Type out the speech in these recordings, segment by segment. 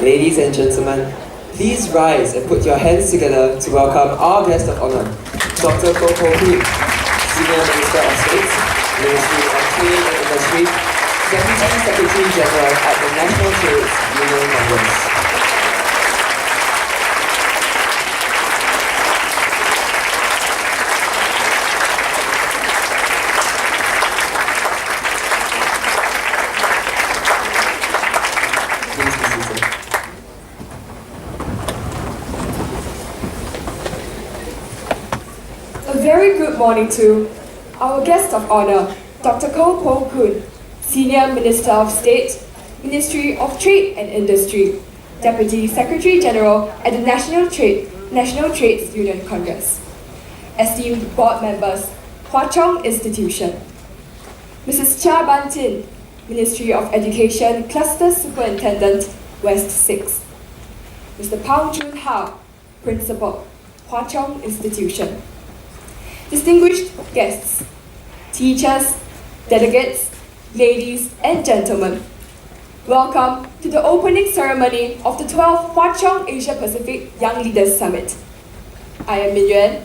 Ladies and gentlemen, please rise and put your hands together to welcome our guest of honor, Dr. Koh Poh Koon, Senior Minister of State, Ministry of Trade and Industry, Deputy Secretary General at the National Trade Union Congress. A very good morning to our guest of honor, Dr. Koh Poh Koon, Senior Minister of State, Ministry of Trade and Industry, Deputy Secretary General at the National Trades Union Congress. Esteemed board members, Hwa Chong Institution. Mrs. Chia Ban Tin, Ministry of Education Cluster Superintendent, West 6. Mr. Pang Chun Hao, Principal, Hwa Chong Institution. Distinguished guests, teachers, delegates, ladies and gentlemen, welcome to the opening ceremony of the 12th Hwa Chong Asia Pacific Young Leaders Summit. I am Min Yuan.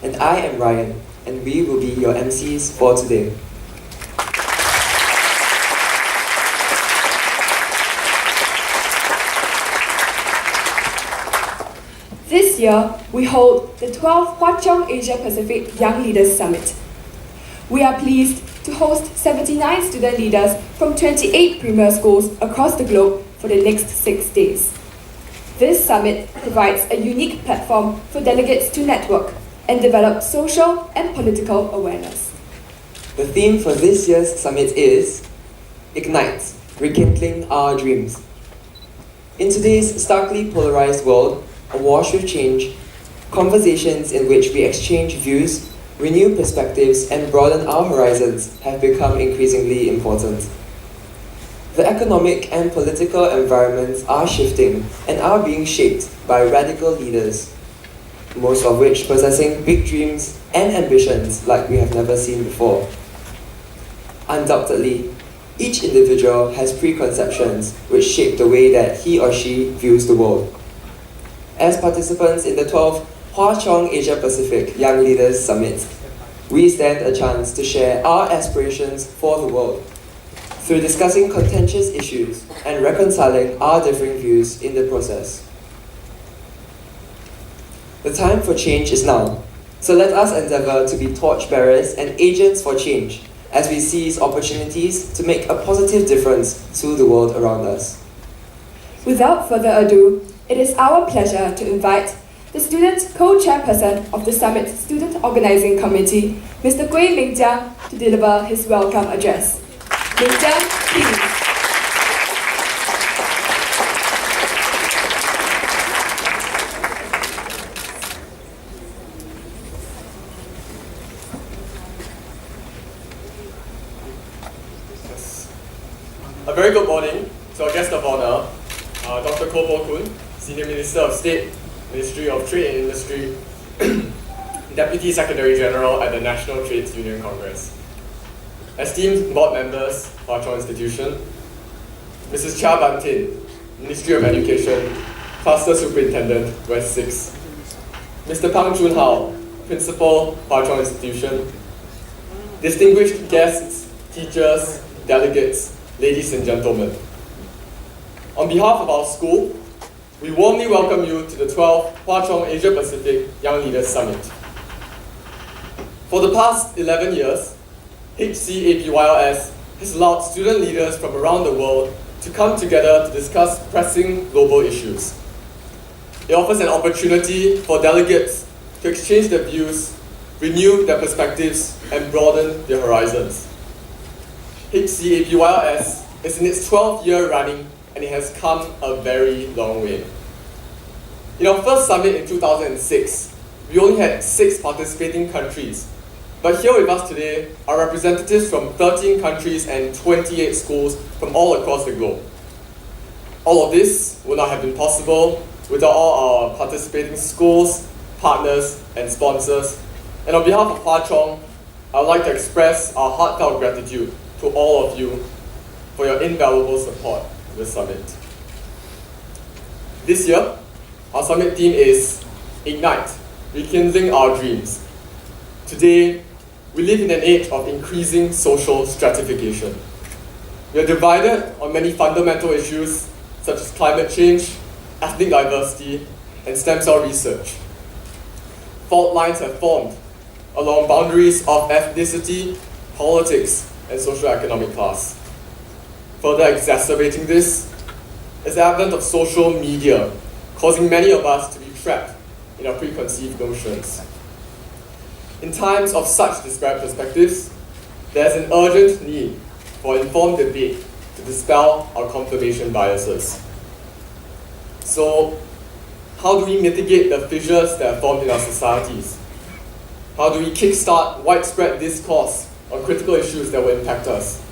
And I am Ryan, and we will be your MCs for today. This year, we hold the 12th Hwa Chong Asia Pacific Young Leaders Summit. We are pleased to host 79 student leaders from 28 premier schools across the globe for the next 6 days. This summit provides a unique platform for delegates to network and develop social and political awareness. The theme for this year's summit is Ignite, Rekindling Our Dreams. In today's starkly polarized world, awash with change, conversations in which we exchange views, renew perspectives, and broaden our horizons have become increasingly important. The economic and political environments are shifting and are being shaped by radical leaders, most of which possessing big dreams and ambitions like we have never seen before. Undoubtedly, each individual has preconceptions which shape the way that he or she views the world. As participants in the 12th Hwa Chong Asia Pacific Young Leaders Summit, we stand a chance to share our aspirations for the world through discussing contentious issues and reconciling our differing views in the process. The time for change is now, so let us endeavor to be torchbearers and agents for change as we seize opportunities to make a positive difference to the world around us. Without further ado, it is our pleasure to invite the student co-chairperson of the Summit Student Organizing Committee, Mr. Gui Mingjiang, to deliver his welcome address. Mingjiang, please. A very good morning to our guest of honor, Dr. Koh Poh Koon, Senior Minister of State, Ministry of Trade and Industry, Deputy Secretary General at the National Trades Union Congress. Esteemed board members, Hwa Chong Institution, Mrs. Chia Ban Tin, Ministry of Education, Cluster Superintendent, West 6, Mr. Pang Chun Hao, Principal, Hwa Chong Institution, distinguished guests, teachers, delegates, ladies and gentlemen. On behalf of our school, we warmly welcome you to the 12th Hwa Chong Asia Pacific Young Leaders Summit. For the past 11 years, HC-APYLS has allowed student leaders from around the world to come together to discuss pressing global issues. It offers an opportunity for delegates to exchange their views, renew their perspectives, and broaden their horizons. HC-APYLS is in its 12th year running, and it has come a very long way. In our first summit in 2006, we only had 6 participating countries, but here with us today are representatives from 13 countries and 28 schools from all across the globe. All of this would not have been possible without all our participating schools, partners, and sponsors. And on behalf of Hwa Chong, I would like to express our heartfelt gratitude to all of you for your invaluable support to the summit. This year, our summit theme is Ignite, Rekindling Our Dreams. Today, we live in an age of increasing social stratification. We are divided on many fundamental issues such as climate change, ethnic diversity, and stem cell research. Fault lines have formed along boundaries of ethnicity, politics, and socio-economic class. Further exacerbating this is the advent of social media, causing many of us to be trapped in our preconceived notions. In times of such disparate perspectives, there is an urgent need for informed debate to dispel our confirmation biases. So, how do we mitigate the fissures that are formed in our societies? How do we kickstart widespread discourse on critical issues that will impact us?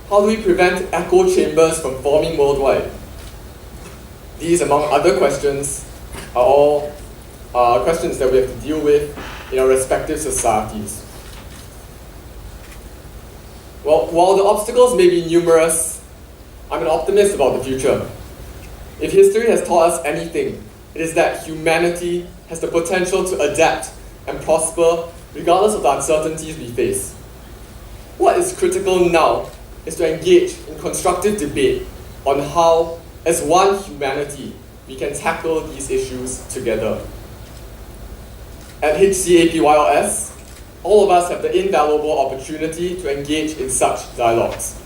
How do we prevent echo chambers from forming worldwide? These, among other questions, are all questions that we have to deal with in our respective societies. Well, while the obstacles may be numerous, I'm an optimist about the future. If history has taught us anything, it is that humanity has the potential to adapt and prosper regardless of the uncertainties we face. What is critical now is to engage in constructive debate on how, as one humanity, we can tackle these issues together. At HC-APYLS, all of us have the invaluable opportunity to engage in such dialogues.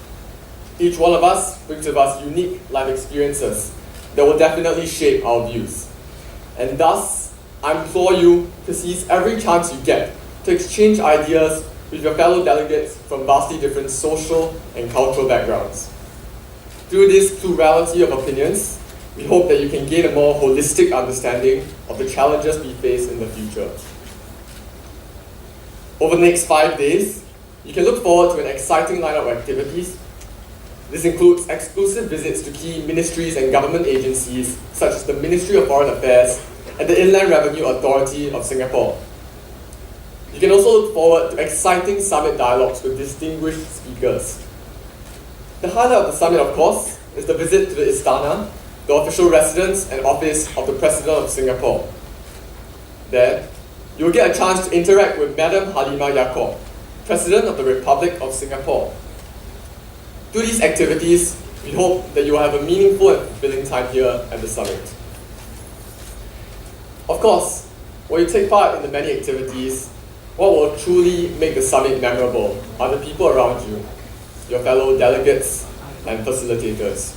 Each one of us brings with us unique life experiences that will definitely shape our views. And thus, I implore you to seize every chance you get to exchange ideas with your fellow delegates from vastly different social and cultural backgrounds. Through this plurality of opinions, we hope that you can gain a more holistic understanding of the challenges we face in the future. Over the next 5 days, you can look forward to an exciting lineup of activities. This includes exclusive visits to key ministries and government agencies such as the Ministry of Foreign Affairs and the Inland Revenue Authority of Singapore. You can also look forward to exciting summit dialogues with distinguished speakers. The highlight of the summit, of course, is the visit to the Istana, the official residence and office of the President of Singapore. There, you will get a chance to interact with Madam Halimah Yacob, President of the Republic of Singapore. Through these activities, we hope that you will have a meaningful and fulfilling time here at the summit. Of course, when you take part in the many activities, what will truly make the summit memorable are the people around you, your fellow delegates and facilitators.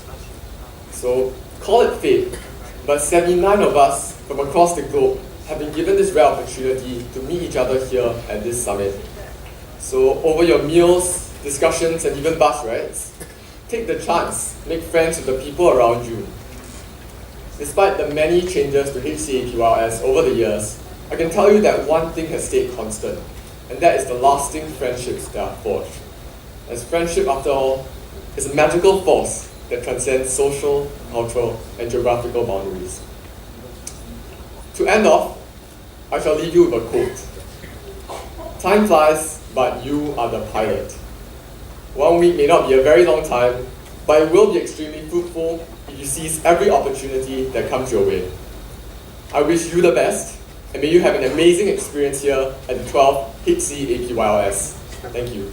So, call it fate, but 79 of us from across the globe have been given this rare opportunity to meet each other here at this summit. So, over your meals, discussions, and even bus rides, take the chance, make friends with the people around you. Despite the many changes to HC-APYLS over the years, I can tell you that one thing has stayed constant, and that is the lasting friendships that are forged. As friendship, after all, is a magical force that transcends social, cultural, and geographical boundaries. To end off, I shall leave you with a quote. Time flies, but you are the pilot. 1 week may not be a very long time, but it will be extremely fruitful if you seize every opportunity that comes your way. I wish you the best, and may you have an amazing experience here at the 12th HC-APYLS. Thank you.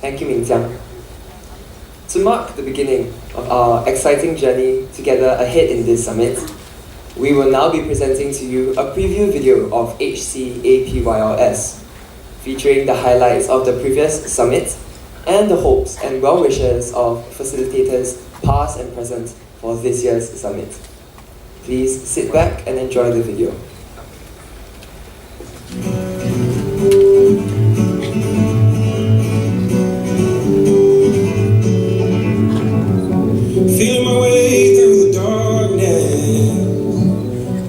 Thank you, Min Jiang. To mark the beginning of our exciting journey together ahead in this summit, we will now be presenting to you a preview video of HC-APYLS, featuring the highlights of the previous summit and the hopes and well-wishes of facilitators past and present for this year's summit. Please sit back and enjoy the video. Feel my way through the darkness.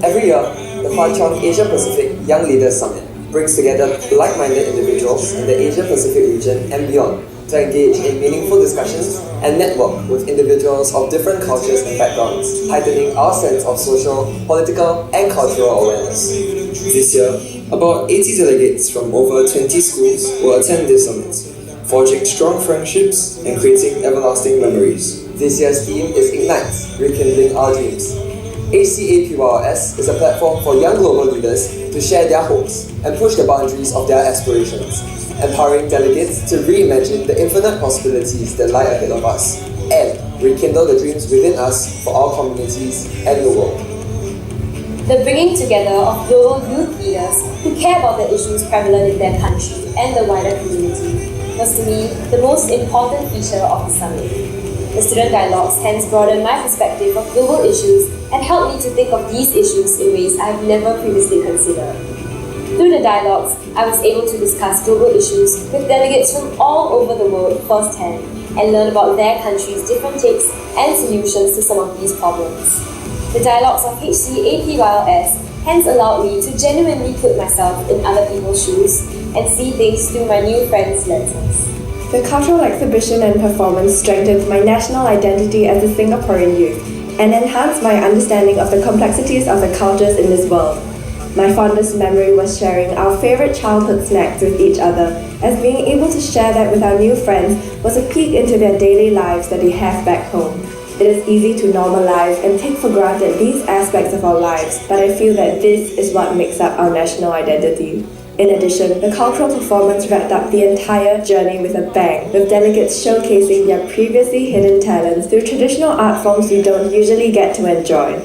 Every year, the Hwa Chong Asia Pacific Young Leaders Summit brings together like-minded individuals in the Asia Pacific region and beyond to engage in meaningful discussions and network with individuals of different cultures and backgrounds, heightening our sense of social, political, and cultural awareness. This year, about 80 delegates from over 20 schools will attend this summit, forging strong friendships and creating everlasting memories. This year's theme is Ignite, Rekindling Our Dreams. HC-APYLS is a platform for young global leaders to share their hopes and push the boundaries of their aspirations, empowering delegates to reimagine the infinite possibilities that lie ahead of us and rekindle the dreams within us for our communities and the world. The bringing together of global youth leaders who care about the issues prevalent in their country and the wider community was to me the most important feature of the summit. The student dialogues hence broadened my perspective of global issues and helped me to think of these issues in ways I have never previously considered. Through the dialogues, I was able to discuss global issues with delegates from all over the world firsthand and learn about their countries' different takes and solutions to some of these problems. The dialogues of HC-APYLS hence allowed me to genuinely put myself in other people's shoes and see things through my new friends' lenses. The cultural exhibition and performance strengthened my national identity as a Singaporean youth and enhanced my understanding of the complexities of the cultures in this world. My fondest memory was sharing our favorite childhood snacks with each other, as being able to share that with our new friends was a peek into their daily lives that they have back home. It is easy to normalize and take for granted these aspects of our lives, but I feel that this is what makes up our national identity. In addition, the cultural performance wrapped up the entire journey with a bang, with delegates showcasing their previously hidden talents through traditional art forms we don't usually get to enjoy.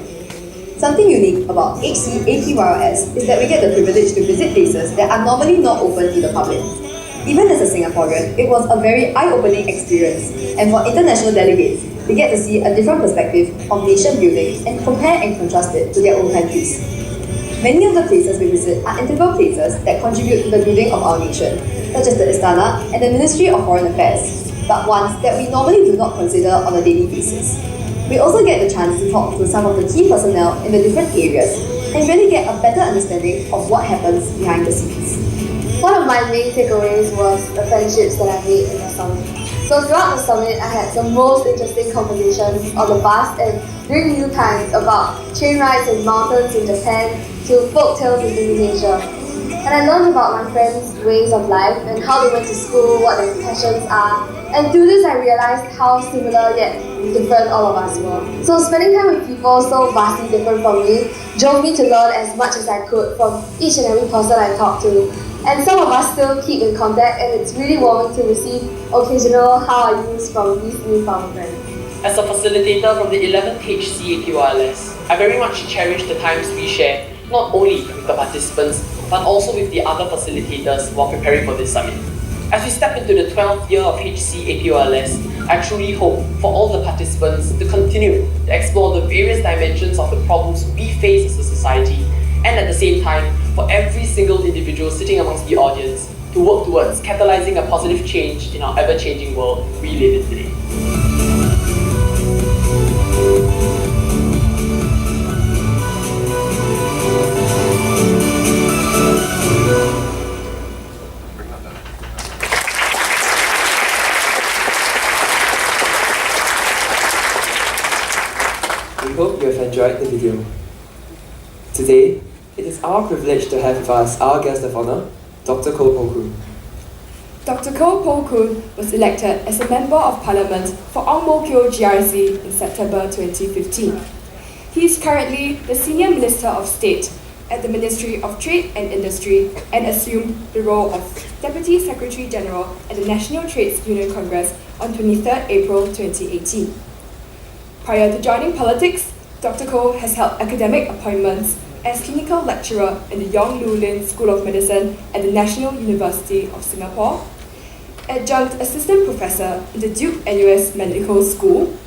Something unique about HC-APYLS is that we get the privilege to visit places that are normally not open to the public. Even as a Singaporean, it was a very eye-opening experience, and for international delegates, they get to see a different perspective of nation building and compare and contrast it to their own countries. Many of the places we visit are integral places that contribute to the building of our nation, such as the Istana and the Ministry of Foreign Affairs, but ones that we normally do not consider on a daily basis. We also get the chance to talk to some of the key personnel in the different areas and really get a better understanding of what happens behind the scenes. One of my main takeaways was the friendships that I made in the summit. So throughout the summit, I had the most interesting conversations on the bus and during meal times about train rides and mountains in Japan to folk tales in Indonesia. And I learned about my friends' ways of life and how they went to school, what their passions are. And through this, I realized how similar yet different all of us were. So spending time with people so vastly different from me drove me to learn as much as I could from each and every person I talked to. And some of us still keep in contact, and it's really warming to receive occasional how are yous from these newfound friends. As a facilitator from the 11th HC-APYLS, I very much cherish the times we share, not only with the participants, but also with the other facilitators while preparing for this summit. As we step into the 12th year of HC-APYLS, I truly hope for all the participants to continue to explore the various dimensions of the problems we face as a society, and at the same time, for every single individual sitting amongst the audience to work towards catalyzing a positive change in our ever-changing world we live in today. We hope you have enjoyed the video. Today, it is our privilege to have with us our guest of honor, Dr. Koh Poh Koon. Dr. Koh Poh Koon was elected as a Member of Parliament for Ang Mo Kio GRC in September 2015. He is currently the Senior Minister of State at the Ministry of Trade and Industry and assumed the role of Deputy Secretary General at the National Trades Union Congress on 23rd April 2018. Prior to joining politics, Dr. Koh has held academic appointments as clinical lecturer in the Yong Lu Lin School of Medicine at the National University of Singapore, adjunct assistant professor in the Duke NUS Medical School,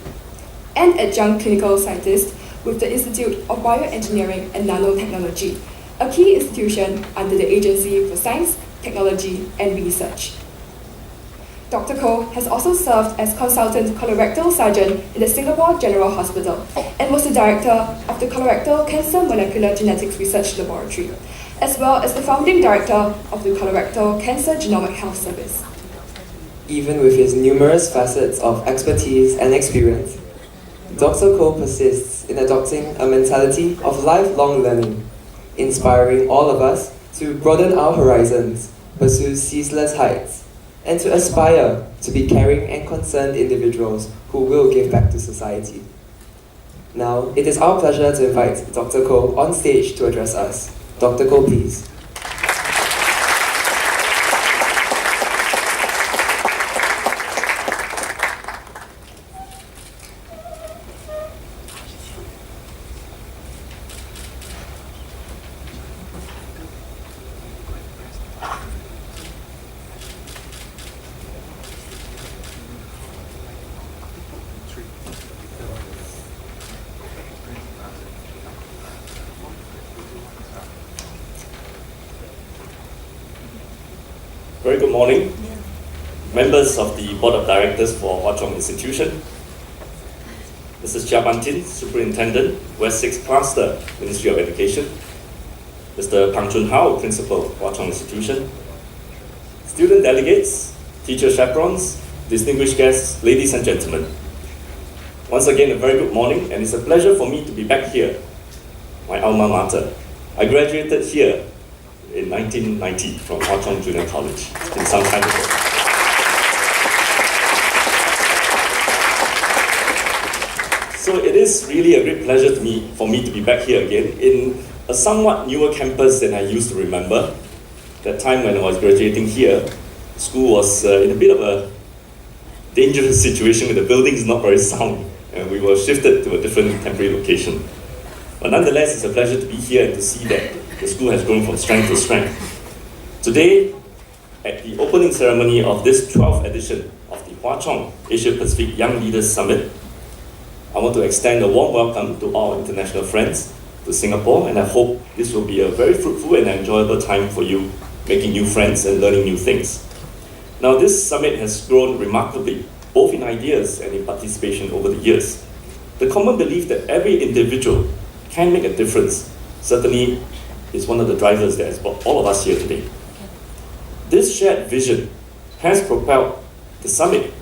and adjunct clinical scientist with the Institute of Bioengineering and Nanotechnology, a key institution under the Agency for Science, Technology and Research. Dr. Koh has also served as consultant colorectal surgeon in the Singapore General Hospital and was the director of the Colorectal Cancer Molecular Genetics Research Laboratory, as well as the founding director of the Colorectal Cancer Genomic Health Service. Even with his numerous facets of expertise and experience, Dr. Koh persists in adopting a mentality of lifelong learning, inspiring all of us to broaden our horizons, pursue ceaseless heights, and to aspire to be caring and concerned individuals who will give back to society. Now, it is our pleasure to invite Dr. Koh on stage to address us. Dr. Koh, please. Very good morning, members of the Board of Directors for Hwa Chong Institution, Mrs. Chia Ban Tin, Superintendent, West 6 Cluster, Ministry of Education, Mr. Pang Chun Hao, Principal, Hwa Chong Institution, student delegates, teacher chaperones, distinguished guests, ladies and gentlemen. Once again, a very good morning, and it's a pleasure for me to be back here, my alma mater. I graduated here in 1990 from Hwa Chong Junior College, in some time ago. So it is really a great pleasure for me to be back here again in a somewhat newer campus than I used to remember. That time when I was graduating here, school was in a bit of a dangerous situation with the buildings not very sound, and we were shifted to a different temporary location. But nonetheless, it's a pleasure to be here and to see that the school has grown from strength to strength. Today, at the opening ceremony of this 12th edition of the Hwa Chong Asia Pacific Young Leaders Summit, I want to extend a warm welcome to all international friends to Singapore, and I hope this will be a very fruitful and enjoyable time for you, making new friends and learning new things. Now, this summit has grown remarkably, both in ideas and in participation over the years. The common belief that every individual can make a difference certainly is one of the drivers that has brought all of us here today. This shared vision has propelled the summit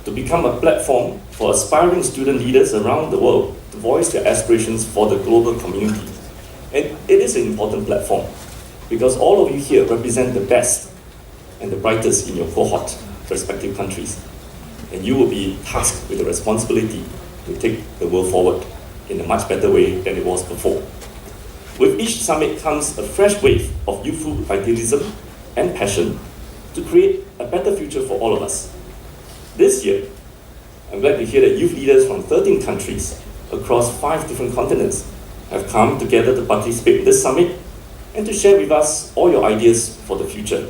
to become a platform for aspiring student leaders around the world to voice their aspirations for the global community. And it is an important platform because all of you here represent the best and the brightest in your cohort, respective countries. And you will be tasked with the responsibility to take the world forward in a much better way than it was before. With each summit comes a fresh wave of youthful idealism and passion to create a better future for all of us. This year, I'm glad to hear that youth leaders from 13 countries across 5 different continents have come together to participate in this summit and to share with us all your ideas for the future.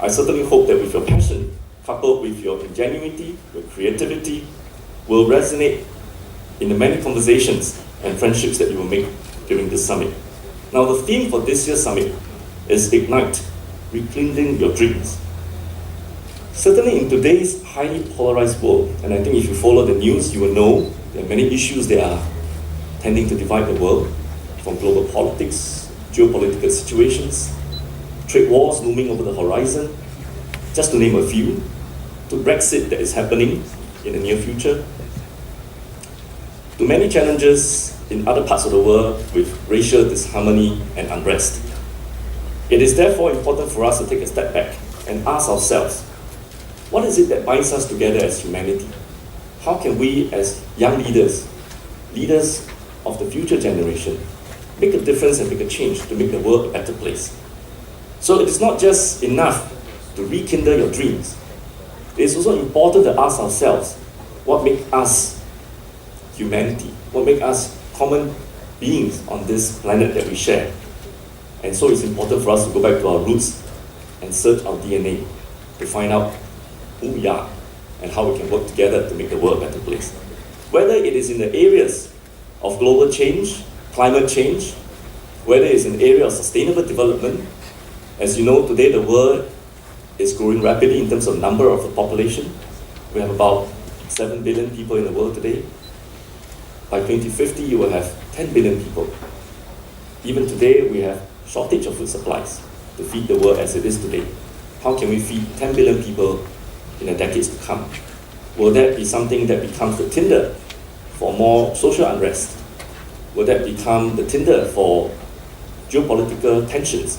I certainly hope that with your passion, coupled with your ingenuity, your creativity, will resonate in the many conversations and friendships that you will make during this summit. Now, the theme for this year's summit is Ignite, Rekindling Your Dreams. Certainly in today's highly polarized world, and I think if you follow the news, you will know there are many issues that are tending to divide the world, from global politics, geopolitical situations, trade wars looming over the horizon, just to name a few, to Brexit that is happening in the near future, to many challenges in other parts of the world with racial disharmony and unrest. It is therefore important for us to take a step back and ask ourselves, what is it that binds us together as humanity? How can we as young leaders, leaders of the future generation, make a difference and make a change to make the world a better place? So it is not just enough to rekindle your dreams. It is also important to ask ourselves, what makes us humanity? What makes us common beings on this planet that we share? And so it's important for us to go back to our roots and search our DNA to find out who we are and how we can work together to make the world a better place. Whether it is in the areas of global change, climate change, whether it's in the area of sustainable development. As you know, today the world is growing rapidly in terms of number of the population. We have about 7 billion people in the world today. By 2050, you will have 10 billion people. Even today, we have shortage of food supplies to feed the world as it is today. How can we feed 10 billion people in the decades to come? Will that be something that becomes the tinder for more social unrest? Will that become the tinder for geopolitical tensions?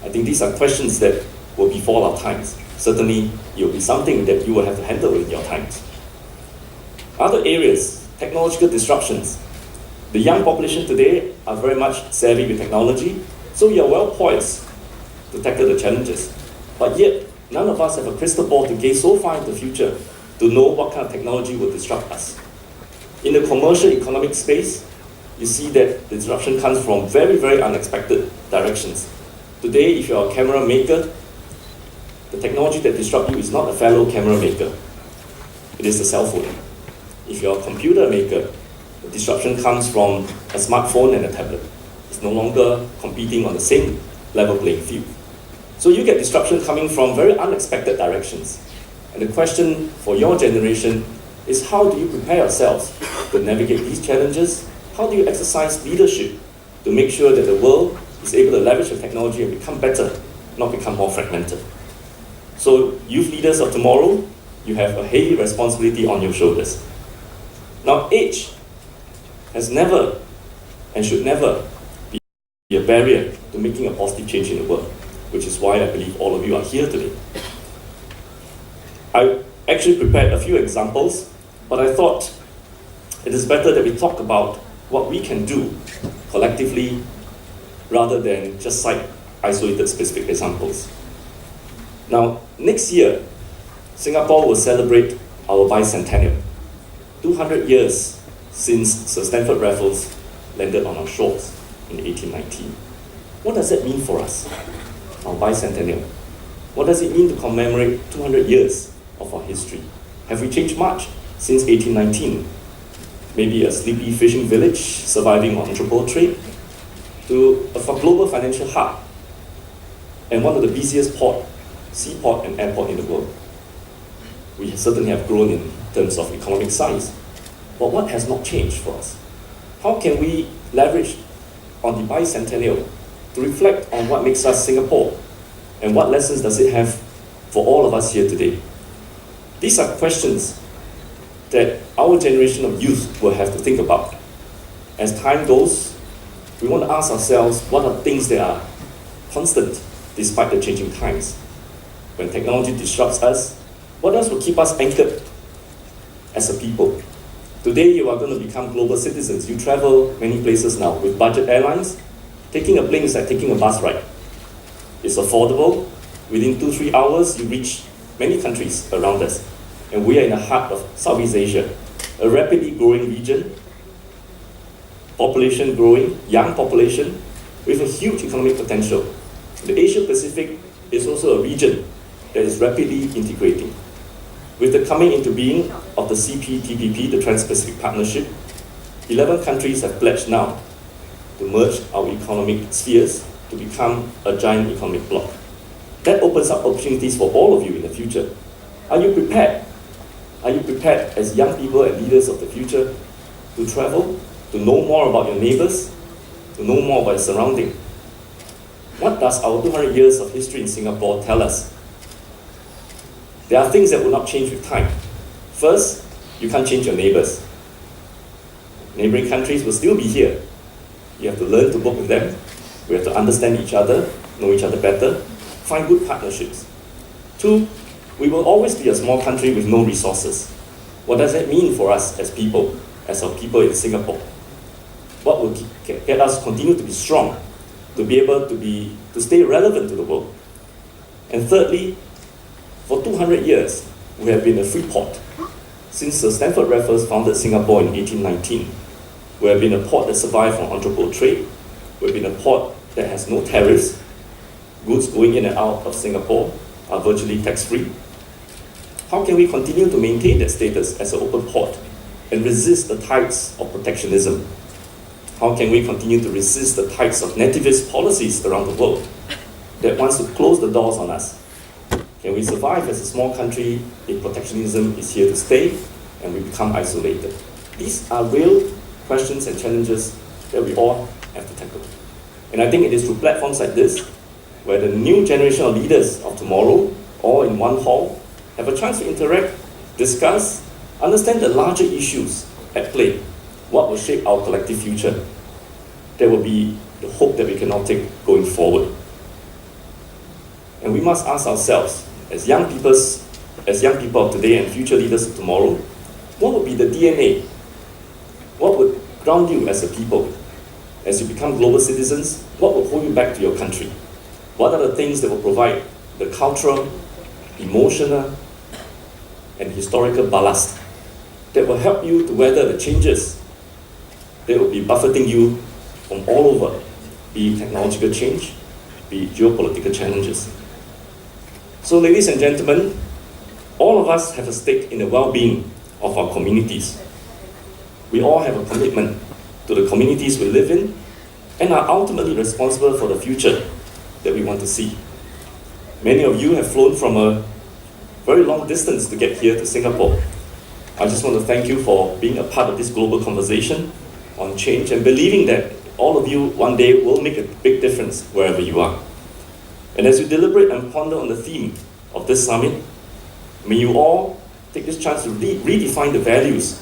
I think these are questions that will befall our times. Certainly, it will be something that you will have to handle in your times. Other areas, technological disruptions. The young population today are very much savvy with technology, so we are well poised to tackle the challenges. But yet, none of us have a crystal ball to gaze so far into the future to know what kind of technology will disrupt us. In the commercial economic space, you see that the disruption comes from very, very unexpected directions. Today, if you're a camera maker, the technology that disrupts you is not a fellow camera maker. It is the cell phone. If you're a computer maker, the disruption comes from a smartphone and a tablet. It's no longer competing on the same level playing field. So you get disruption coming from very unexpected directions. And the question for your generation is, how do you prepare yourselves to navigate these challenges? How do you exercise leadership to make sure that the world is able to leverage the technology and become better, not become more fragmented? So youth leaders of tomorrow, you have a heavy responsibility on your shoulders. Now, age has never and should never be a barrier to making a positive change in the world, which is why I believe all of you are here today. I actually prepared a few examples, but I thought it is better that we talk about what we can do collectively rather than just cite isolated specific examples. Now, next year, Singapore will celebrate our bicentennial. 200 years since Sir Stamford Raffles landed on our shores in 1819. What does that mean for us, our bicentennial? What does it mean to commemorate 200 years of our history? Have we changed much since 1819? Maybe a sleepy fishing village surviving on entrepot trade, to a global financial hub and one of the busiest seaport and airport in the world. We certainly have grown in terms of economic size, but what has not changed for us? How can we leverage on the bicentennial to reflect on what makes us Singapore, and what lessons does it have for all of us here today? These are questions that our generation of youth will have to think about. As time goes, we want to ask ourselves, what are things that are constant despite the changing times? When technology disrupts us, what else will keep us anchored as a people? Today, you are going to become global citizens. You travel many places now with budget airlines. Taking a plane is like taking a bus ride. It's affordable. Within 2-3 hours, you reach many countries around us. And we are in the heart of Southeast Asia, a rapidly growing region, population growing, young population, with a huge economic potential. The Asia Pacific is also a region that is rapidly integrating. With the coming into being of the CPTPP, the Trans-Pacific Partnership, 11 countries have pledged now to merge our economic spheres to become a giant economic bloc. That opens up opportunities for all of you in the future. Are you prepared? Are you prepared as young people and leaders of the future to travel, to know more about your neighbors, to know more about your surrounding? What does our 200 years of history in Singapore tell us? There are things that will not change with time. First, you can't change your neighbors. Neighboring countries will still be here. You have to learn to work with them. We have to understand each other, know each other better, find good partnerships. Two, we will always be a small country with no resources. What does that mean for us as people, as our people in Singapore? What will get us continue to be strong, to be able to stay relevant to the world? And thirdly, for 200 years, we have been a free port. Since Sir Stamford Raffles founded Singapore in 1819, we have been a port that survived from entrepot trade. We have been a port that has no tariffs. Goods going in and out of Singapore are virtually tax-free. How can we continue to maintain that status as an open port and resist the tides of protectionism? How can we continue to resist the tides of nativist policies around the world that wants to close the doors on us? Can we survive as a small country if protectionism is here to stay and we become isolated? These are real questions and challenges that we all have to tackle. And I think it is through platforms like this, where the new generation of leaders of tomorrow, all in one hall, have a chance to interact, discuss, understand the larger issues at play. What will shape our collective future? That will be the hope that we can all take going forward. And we must ask ourselves, as young people of today and future leaders of tomorrow, what would be the DNA? What would ground you as a people? As you become global citizens, what will hold you back to your country? What are the things that will provide the cultural, emotional, and historical ballast that will help you to weather the changes that will be buffeting you from all over, be it technological change, be it geopolitical challenges. So, ladies and gentlemen, all of us have a stake in the well-being of our communities. We all have a commitment to the communities we live in and are ultimately responsible for the future that we want to see. Many of you have flown from a very long distance to get here to Singapore. I just want to thank you for being a part of this global conversation on change and believing that all of you one day will make a big difference wherever you are. And as you deliberate and ponder on the theme of this summit, may you all take this chance to redefine the values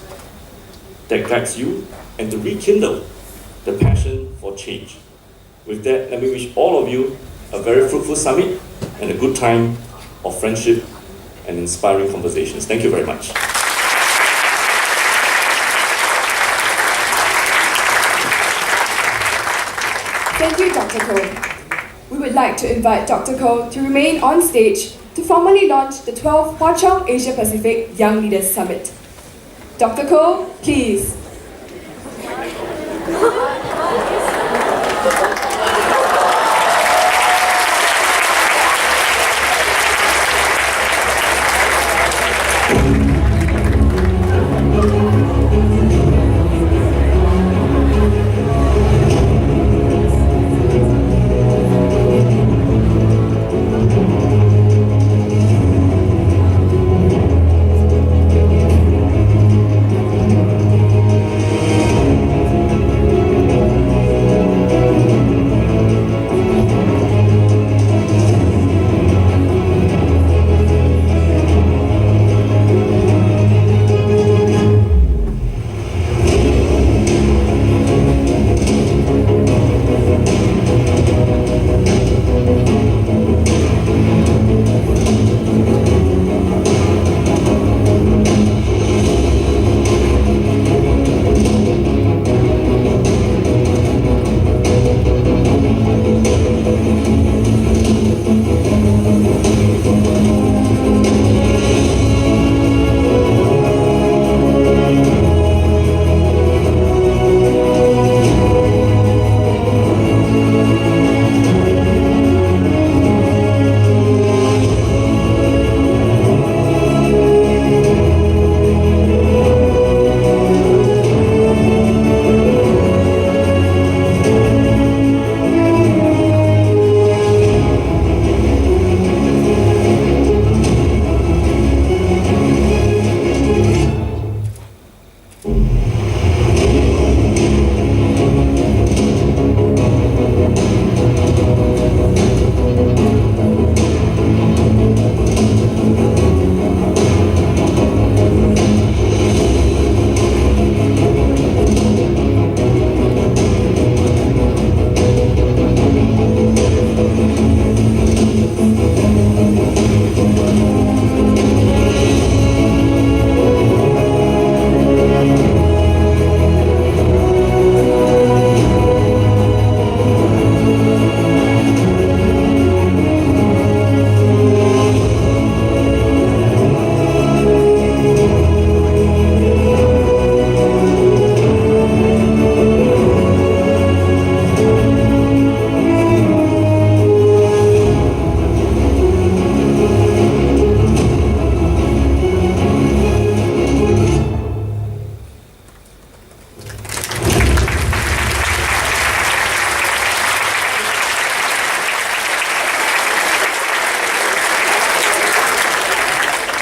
that guides you and to rekindle the passion for change. With that, let me wish all of you a very fruitful summit and a good time of friendship and inspiring conversations. Thank you very much. Thank you, Dr. Koh. We would like to invite Dr. Koh to remain on stage to formally launch the 12th Hwa Chong Asia Pacific Young Leaders Summit. Dr. Koh, please.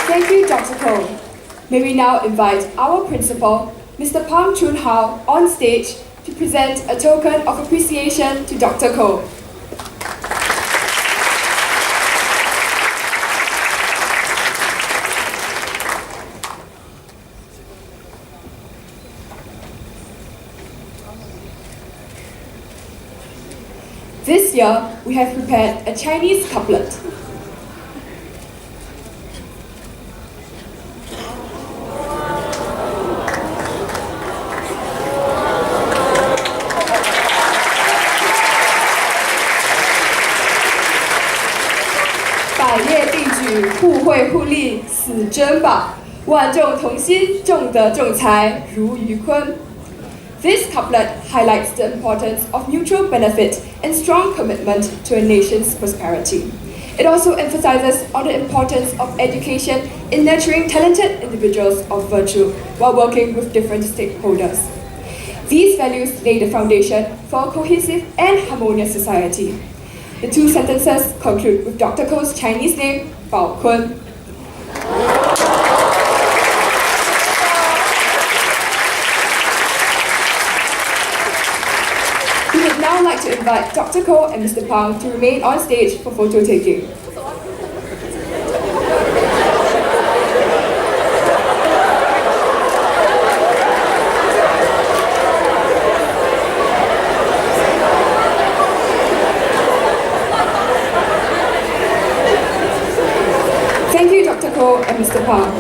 Thank you, Dr. Koh. May we now invite our principal, Mr. Pang Chun Hao, on stage to present a token of appreciation to Dr. Koh. This year, we have prepared a Chinese couplet. This couplet highlights the importance of mutual benefit and strong commitment to a nation's prosperity. It also emphasizes on the importance of education in nurturing talented individuals of virtue while working with different stakeholders. These values lay the foundation for a cohesive and harmonious society. The two sentences conclude with Dr. Koh's Chinese name, Poh Koon. We would now like to invite Dr. Koh and Mr. Pang to remain on stage for photo taking. Thank you, Dr. Koh and Mr. Pang.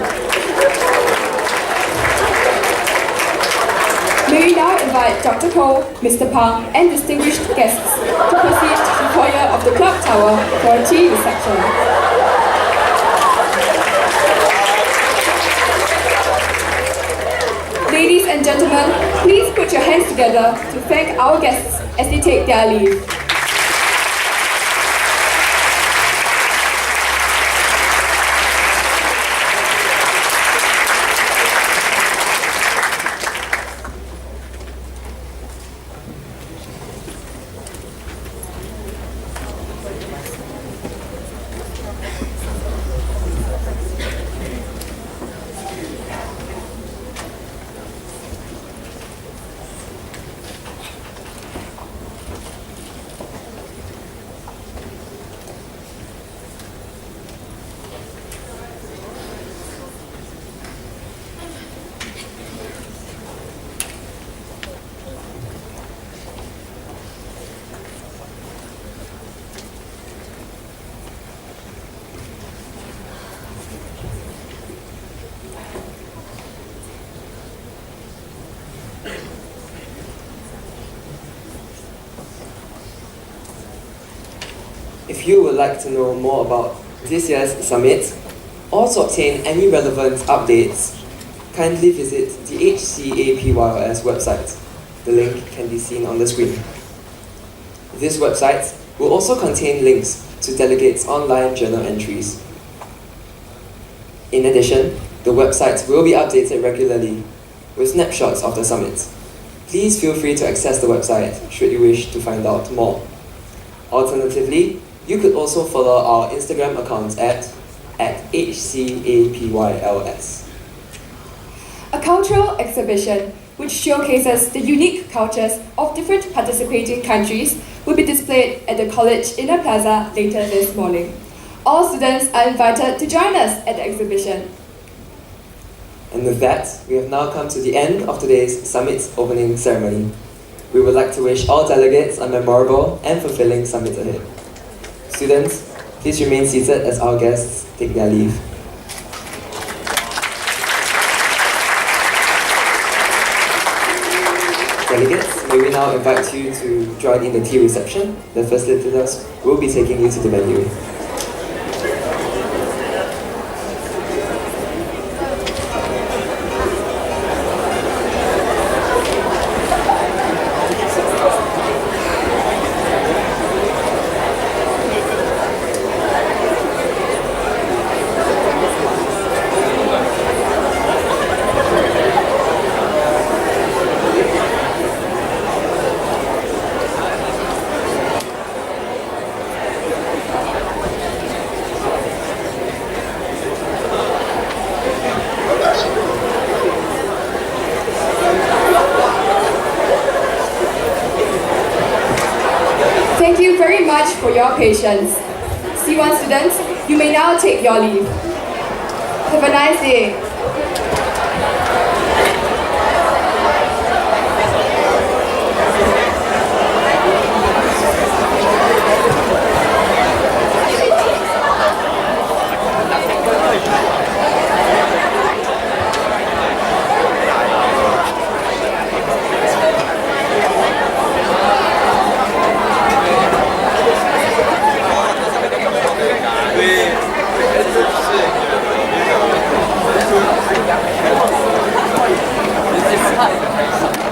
May we now invite Dr. Koh, Mr. Pang, and distinguished guests to proceed to the foyer of the Club Tower for a tea reception. Ladies and gentlemen, please put your hands together to thank our guests as they take their leave. If you would like to know more about this year's summit, or to obtain any relevant updates, kindly visit the HC-APYLS website. The link can be seen on the screen. This website will also contain links to delegates' online journal entries. In addition, the website will be updated regularly with snapshots of the summit. Please feel free to access the website should you wish to find out more. Alternatively, you could also follow our Instagram accounts at HC-APYLS. A cultural exhibition which showcases the unique cultures of different participating countries will be displayed at the College Inner Plaza later this morning. All students are invited to join us at the exhibition. And with that, we have now come to the end of today's summit opening ceremony. We would like to wish all delegates a memorable and fulfilling summit ahead. Students, please remain seated as our guests take their leave. Delegates, may we now invite you to join in the tea reception. The facilitators will be taking you to the venue. Thank you very much for your patience. C1 students, you may now take your leave. Have a nice day. Thanks.